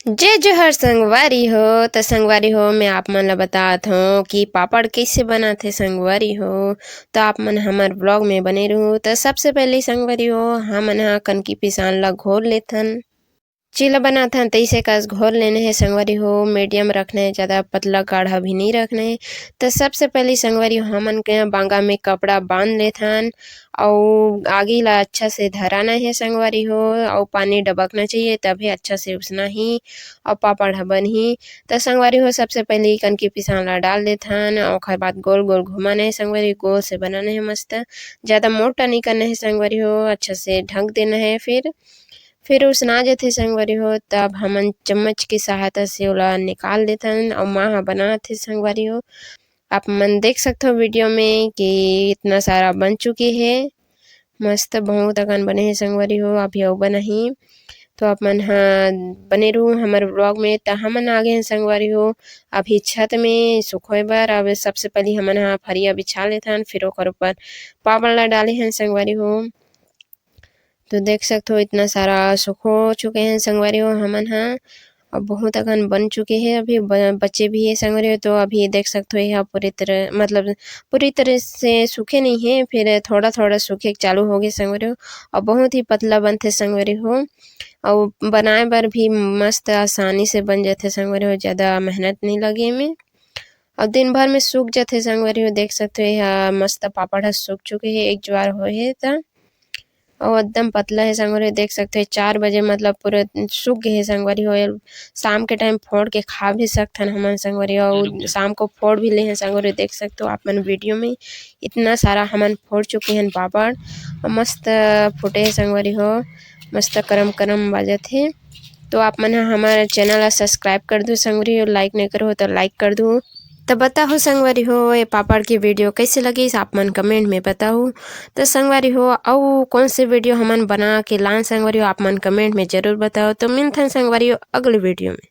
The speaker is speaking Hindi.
जय जोहर संगवारी हो। तो संगवारी हो मैं आप मन ला बतात हूँ कि पापड़ कैसे बनाथे संगवारी हो। तो आप मन हमर ब्लॉग में बने रहो। तो सबसे पहले संगवारी हो हमन हा कनकी पिसान ला घोर लेथन। चीला बनाथन तइसे कस घोर लेने है संगवारी हो। मीडियम रखना है, ज़्यादा पतला गाढ़ा भी नहीं रखना है। तो सबसे पहले संगवारी हो हमन के बांगा में कपड़ा बांध लेथन और आगी ला अच्छा से धराना है संगवारी हो। और पानी डबकना चाहिए तभी अच्छा से उसना ही और पापड़ ह बनही। तो संगवारी हो सबसे पहले कनकी पिसान ला डाल देथन और ओकर बाद गोल गोल घुमाना है संगवारी, गोल से बनाना है मस्त। ज़्यादा मोटा नहीं करना है संगवारी हो, अच्छा से ढक देना है। फिर उसना जाथे संगवारी हो तब हमन चम्मच की सहायता से ओला निकाल देथन और माँ ह बनाथे संगवारी हो। आप मन देख सकते हो वीडियो में कि इतना सारा बन चुकी है, मस्त बहुत अकन बने है संगवारी हो। अभी अउ बनही तो आप मन ह बने रहू हमर ब्लॉग में। त हमन आ गए हैं संगवारी हो अभी छत में सुखोए बर। अब सबसे पहले हमन ह फरिया बिछा लेथन, फिर ओकर ऊपर पापड़ ला डाले हैं संगवारी हो। तो देख सकते हो इतना सारा सुखो चुके हैं संगवारी हो हमन हा। और बहुत अकन बन चुके हैं, अभी बच्चे भी है संगवारी हो। तो अभी देख सकते हो यह पूरी तरह मतलब पूरी तरह से सूखे नहीं है, फिर थोड़ा थोड़ा सूखे चालू हो गए संगवारी हो। और बहुत ही पतला बनथे संगवारी हो और बनाए बर भी मस्त आसानी से बन जाथे संगवारी हो, ज़्यादा मेहनत नहीं लगे एमे और दिन भर में सूख जाथे संगवारी हो। देख सकते हो यह मस्त पापड़ ह सूख चुके है, एक ज्वार होए त और एकदम पतला है संगवारी हो। देख सकते हो 4 बजे मतलब पूरा सूख गए है संगवारी हो। शाम के टाइम फोड़ के खा भी सकथन हमन संगवारी हो और शाम को फोड़ भी ले हैं संगवारी हो। देख सकते हो आप मन वीडियो में इतना सारा हमन फोड़ चुके हैं पापड़ और मस्त फुटे है संगवारी हो, मस्त करम करम बाजत है। तो आप मन हमारे चैनल ला सब्सक्राइब कर दो संगवारी हो, लाइक नहीं करो तो लाइक कर दो। तो बताओ संगवारी हो ये पापड़ की वीडियो कैसे लगी आप मन कमेंट में बताओ। तो संगवारी हो और कौन से वीडियो हमन बना के लान संगवारी हो आप मन कमेंट में जरूर बताओ। तो मिलथन संगवारी हो अगले वीडियो में।